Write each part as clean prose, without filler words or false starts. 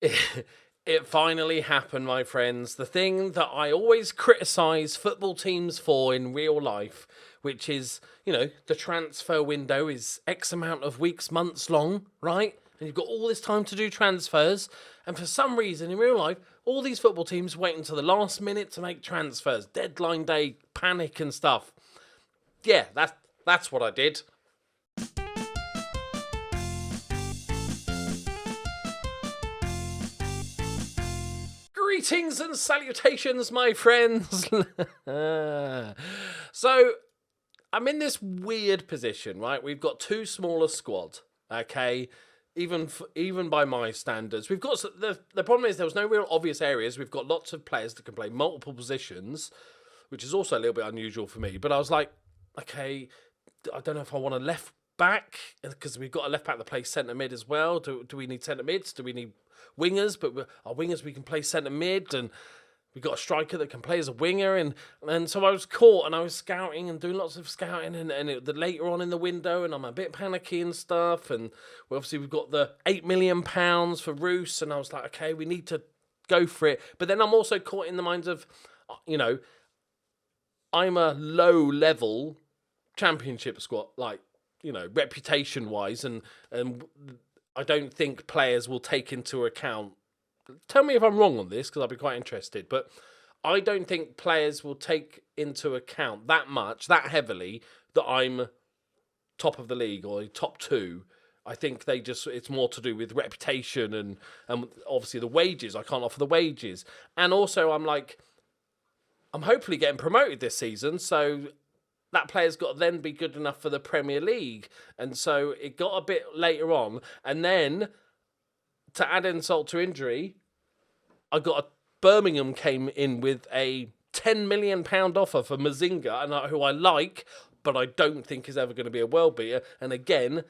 It finally happened, my friends. The thing that I always criticise football teams for in real life, which is, the transfer window is X amount of weeks, months long, right? And you've got all this time to do transfers. And for some reason, in real life, all these football teams wait until the last minute to make transfers. Deadline day, panic and stuff. Yeah, that's what I did. Greetings and salutations, my friends. So, I'm in this weird position, right? We've got too small a squad, okay? Even by my standards, we've got the problem is there was no real obvious areas. We've got lots of players that can play multiple positions, which is also a little bit unusual for me. But I was like, okay, I don't know if I want a left back because we've got a left back that plays centre mid as well. Do we need centre mids? Do we need wingers? But our wingers we can play centre mid, and we've got a striker that can play as a winger. And so I was caught, and I was scouting and doing lots of scouting, and later on in the window, and I'm a bit panicky and stuff. And obviously we've got the £8 million for Roos, and I was like, okay, we need to go for it. But then I'm also caught in the minds of, I'm a low level championship squad, like, reputation wise, and I don't think players will take into account. Tell me if I'm wrong on this, because I'd be quite interested. But I don't think players will take into account that heavily, that I'm top of the league or top two. I think it's more to do with reputation and obviously the wages. I can't offer the wages. And also I'm hopefully getting promoted this season, so that player's got to then be good enough for the Premier League. And so it got a bit later on. And then, to add insult to injury, Birmingham came in with a £10 million offer for Mazinga, who I like, but I don't think is ever going to be a world beater. And again,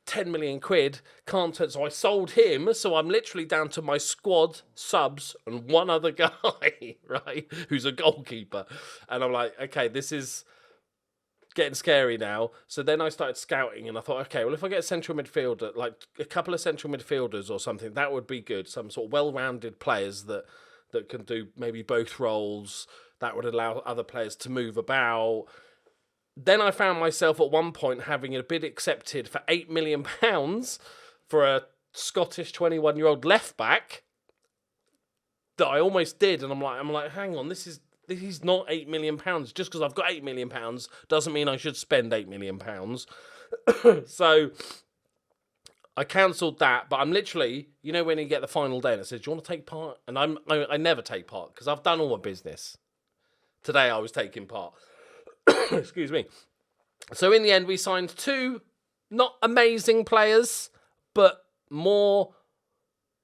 10 million quid can't turn. So I sold him. So I'm literally down to my squad subs and one other guy, right, who's a goalkeeper. And I'm like, okay, this is getting scary now. So then I started scouting, and I thought, okay, well, if I get a central midfielder, like a couple of central midfielders or something, that would be good. Some sort of well-rounded players that can do maybe both roles. That would allow other players to move about. Then I found myself at one point having a bid accepted for £8 million for a Scottish 21-year-old left back that I almost did, and I'm like, hang on, this is not £8 million. Just because I've got £8 million doesn't mean I should spend £8 million. So I cancelled that, but I'm literally, when you get the final day and it says, do you want to take part? And I never take part because I've done all my business. Today I was taking part. Excuse me. So in the end, we signed two not amazing players, but more.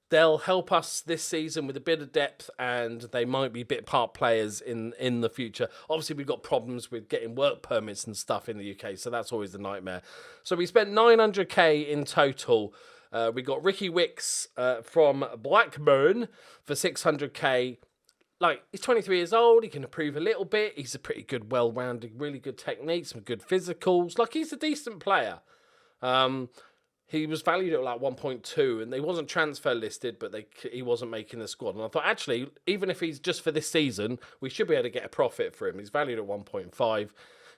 They'll help us this season with a bit of depth, and they might be bit part players in the future. Obviously, we've got problems with getting work permits and stuff in the UK, so that's always the nightmare. So we spent 900k in total. We got Ricky Wicks from Blackburn for 600k. Like, he's 23 years old, he can improve a little bit. He's a pretty good, well-rounded, really good technique, some good physicals. Like, he's a decent player. He was valued at like 1.2, and he wasn't transfer listed, but he wasn't making the squad. And I thought, actually, even if he's just for this season, we should be able to get a profit for him. He's valued at 1.5.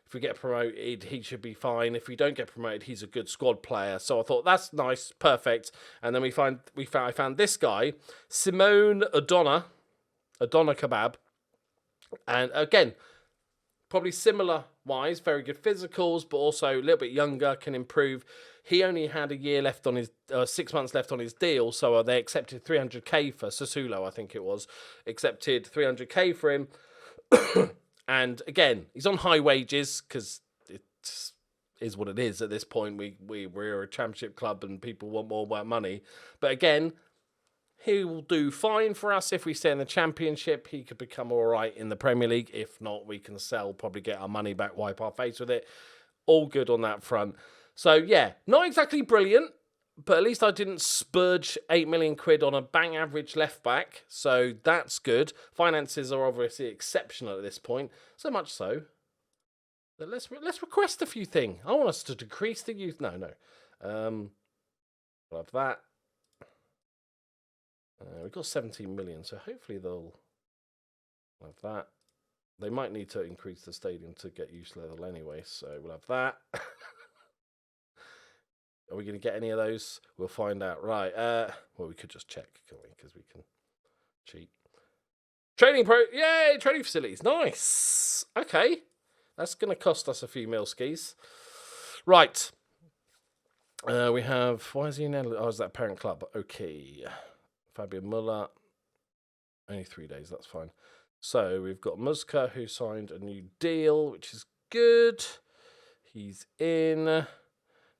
If we get promoted, he should be fine. If we don't get promoted, he's a good squad player. So I thought, that's nice, perfect. And then I found this guy, Simone Adonna Kebab. And again, probably similar wise, very good physicals, but also a little bit younger, can improve. He only had a year left on his 6 months left on his deal, so they accepted 300k for Sassuolo, I think it was. Accepted 300k for him. And again, he's on high wages because it is what it is at this point. We're a championship club and people want more money. But again, he will do fine for us if we stay in the Championship. He could become all right in the Premier League. If not, we can sell, probably get our money back, wipe our face with it. All good on that front. So, yeah, not exactly brilliant, but at least I didn't spurge 8 million quid on a bang average left back. So that's good. Finances are obviously exceptional at this point. So much so that let's request a few things. I want us to decrease the youth. No. Love that. we've got 17 million, so hopefully they'll have that. They might need to increase the stadium to get use level anyway, so we'll have that. Are we going to get any of those? We'll find out. Right. Well, we could just check, can't we? Because we can cheat. Yay! Training facilities. Nice. Okay. That's going to cost us a few mil skis. Right. We have... Why is he in... Oh, is that parent club? Okay. Fabian Muller. Only 3 days. That's fine. So we've got Muska, who signed a new deal, which is good. He's in.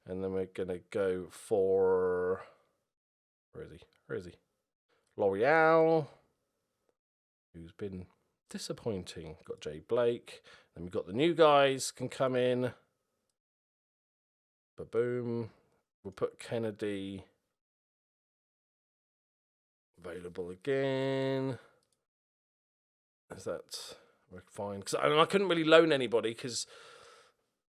And then we're going to go for... Where is he? L'Oreal, who's been disappointing. Got Jay Blake. Then we've got the new guys can come in. Ba-boom. We'll put Kennedy available again. Is that... We're fine. Because I couldn't really loan anybody because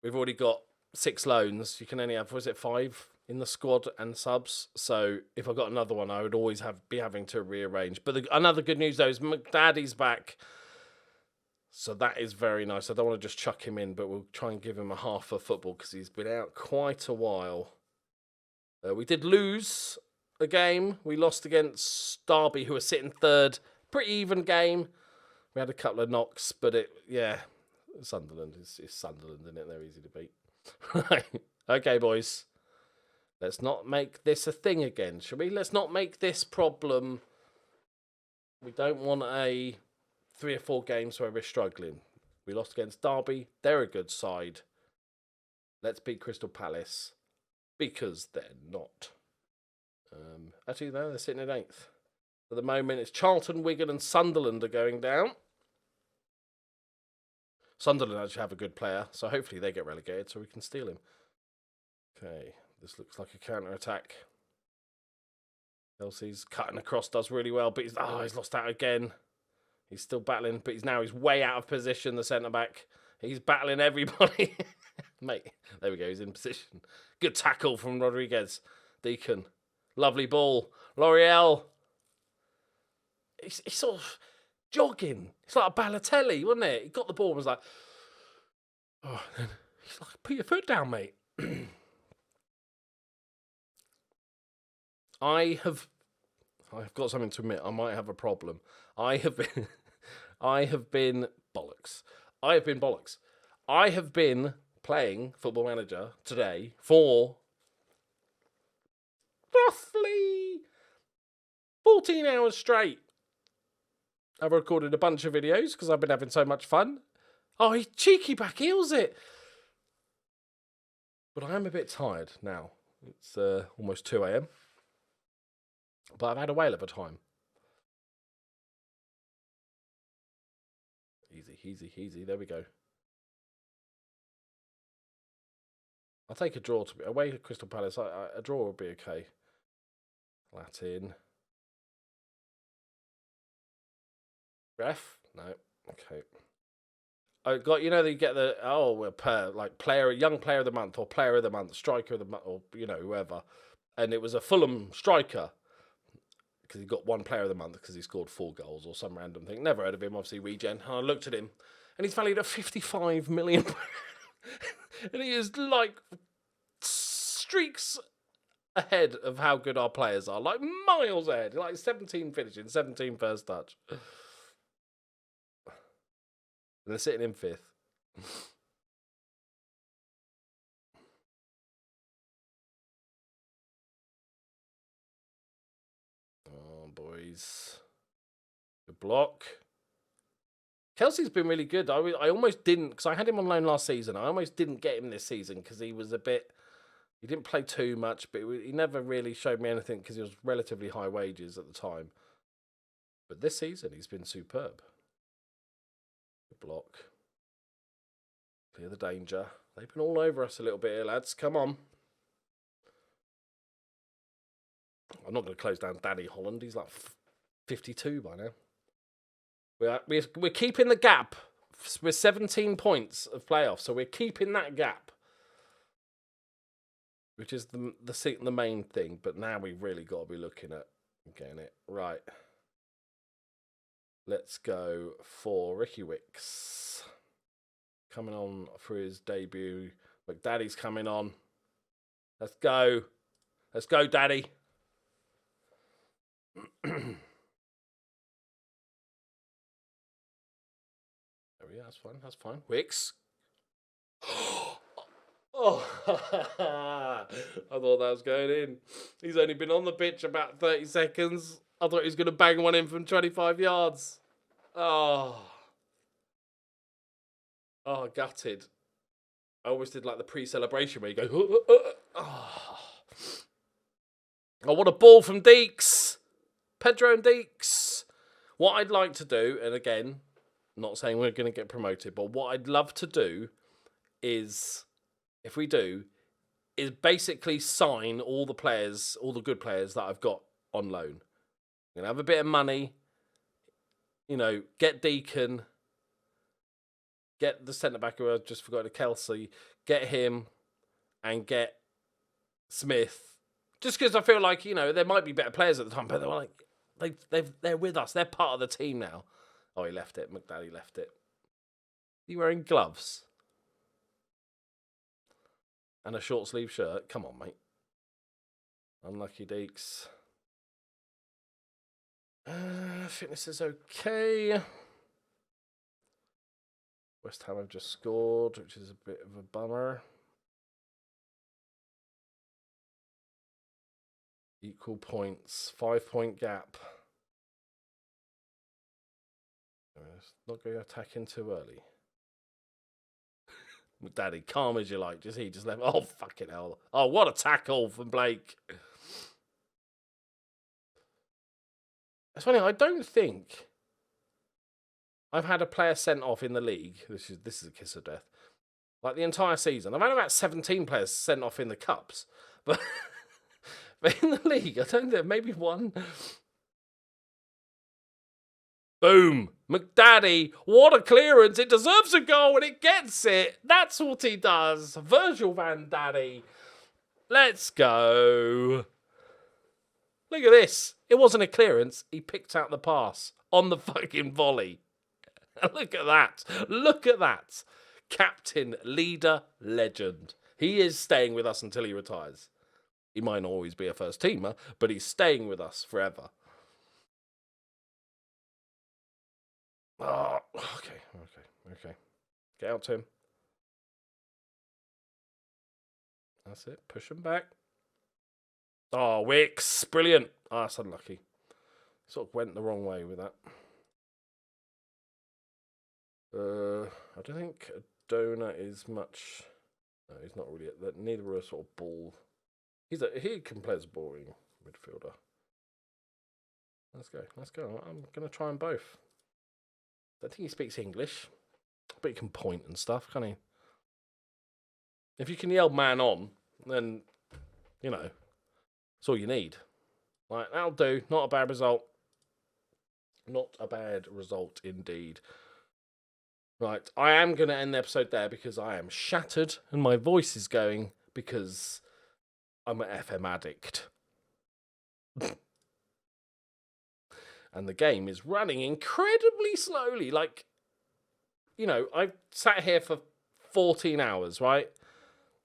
we've already got 6 loans. You can only have, was it 5 in the squad and subs? So if I got another one, I would always be having to rearrange. But another good news, though, is McDaddy's back. So that is very nice. I don't want to just chuck him in, but we'll try and give him a half of football because he's been out quite a while. We did lose a game. We lost against Derby, who are sitting third. Pretty even game. We had a couple of knocks, but Sunderland is Sunderland, isn't it? They're easy to beat. Right. Okay, boys. Let's not make this a thing again, shall we? Let's not make this problem. We don't want 3 or 4 games where we're struggling. We lost against Derby. They're a good side. Let's beat Crystal Palace because they're not. Actually, no, they're sitting in 8th. At the moment, it's Charlton, Wigan and Sunderland are going down. Sunderland actually have a good player, so hopefully they get relegated so we can steal him. Okay, this looks like a counter-attack. Chelsea's cutting across, does really well, but he's lost out again. He's still battling, but he's way out of position, the centre-back. He's battling everybody. Mate, there we go, he's in position. Good tackle from Rodriguez. Deacon. Lovely ball. L'Oreal. He's sort of jogging. It's like a Balotelli, wasn't it? He got the ball and was like, oh, he's like, put your foot down, mate. I've got something to admit. I might have a problem. I have been bollocks. I have been playing Football Manager today for roughly 14 hours straight. I've recorded a bunch of videos because I've been having so much fun. Oh, he cheeky back heels it. But I am a bit tired now. It's almost 2 a.m. But I've had a whale of a time. Easy. There we go. I'll take a draw away to Crystal Palace. A draw would be okay. Latin. Ref? No. Okay. I got, you get the young player of the month or player of the month, striker of the month, or whoever, and it was a Fulham striker because he got one player of the month because he scored 4 goals or some random thing. Never heard of him, obviously regen. And I looked at him, and he's valued at 55 million, and he is like streaks ahead of how good our players are, like miles ahead, like 17 finishing, 17 first touch. And they're sitting in 5th. Oh, boys. Good block. Kelsey's been really good. I almost didn't, because I had him on loan last season. I almost didn't get him this season because he was he didn't play too much, but he never really showed me anything because he was relatively high wages at the time. But this season, he's been superb. Good block. Clear the danger. They've been all over us a little bit here, lads. Come on. I'm not going to close down Danny Holland. He's like 52 by now. We're keeping the gap. We're 17 points of playoffs, so we're keeping that gap, which is the main thing. But now we've really got to be looking at, Getting it right. Let's go for Ricky Wicks. Coming on for his debut. McDaddy's coming on. Let's go. Let's go, Daddy. There we go. That's fine. That's fine. Wicks. Oh, I thought that was going in. He's only been on the pitch about 30 seconds. I thought he was going to bang one in from 25 yards. Oh, gutted. I always did like the pre-celebration where you go, oh, what a ball from Deeks. Pedro and Deeks. What I'd like to do, and again, not saying we're going to get promoted, but what I'd love to do is, if we do, is basically sign all the players, all the good players that I've got on loan. I'm going to have a bit of money, you know, get Deacon, get the centre-back who I just forgot, to Kelsey, get him, and get Smith. Just because I feel like, you know, there might be better players at the time, but they're like, they're with us. They're part of the team now. Oh, he left it. McDaddy left it. You wearing gloves? And a short sleeve shirt? Come on, mate. Unlucky Deeks. Fitness is okay. West Ham have just scored, which is a bit of a bummer. Equal points. 5-point gap. Let's not go attacking too early. Daddy, calm as you like. He just left. Oh, fucking hell. Oh, what a tackle from Blake. It's funny, I don't think I've had a player sent off in the league. This is a kiss of death. Like the entire season. I've had about 17 players sent off in the cups. But, but in the league, I don't think, maybe one. Boom. McDaddy. What a clearance. It deserves a goal and it gets it. That's what he does. Virgil van Daddy. Let's go. Look at this. It wasn't a clearance. He picked out the pass on the fucking volley. Look at that. Look at that. Captain, leader, legend. He is staying with us until he retires. He might not always be a first teamer, but he's staying with us forever. Oh, okay. Get out to him. That's it. Push him back. Oh, Wicks. Brilliant. Ah, that's unlucky. Sort of went the wrong way with that. I don't think Donut is much. No, he's not really. Neither are a sort of ball. He can play as a boring midfielder. Let's go. I'm gonna try them both. I don't think he speaks English, but he can point and stuff, can't he? If you can yell "man on," then you know that's all you need. Right, that'll do. Not a bad result. Not a bad result indeed. Right, I am going to end the episode there because I am shattered and my voice is going because I'm an FM addict. And the game is running incredibly slowly. Like, you know, I've sat here for 14 hours, right?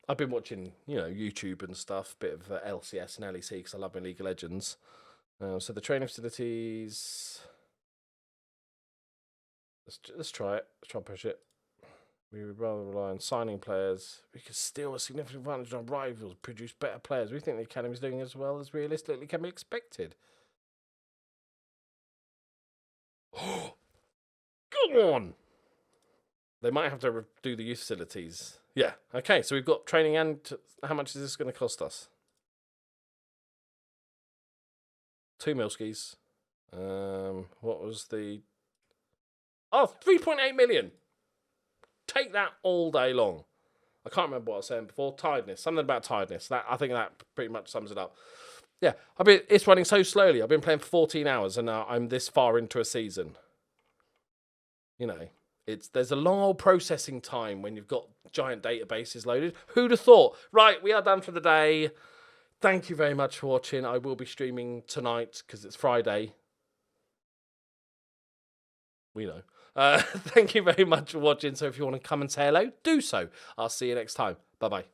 I've been watching, you know, YouTube and stuff, bit of LCS and LEC because I love my League of Legends. So the training facilities... Let's try it. Let's try and push it. We would rather rely on signing players. We could steal a significant advantage on rivals, produce better players. We think the academy is doing as well as realistically can be expected. Come on! They might have to do the youth facilities. Yeah, okay, so we've got training and... How much is this going to cost us? 2 Milskis. What was the... Oh, 3.8 million. Take that all day long. I can't remember what I was saying before. Tiredness. Something about tiredness. I think that pretty much sums it up. Yeah, it's running so slowly. I've been playing for 14 hours and now I'm this far into a season. You know, there's a long old processing time when you've got giant databases loaded. Who'd have thought? Right, we are done for the day. thank you very much for watching. I will be streaming tonight because it's Friday. We know. Thank you very much for watching. So if you want to come and say hello, do so. I'll see you next time. Bye-bye.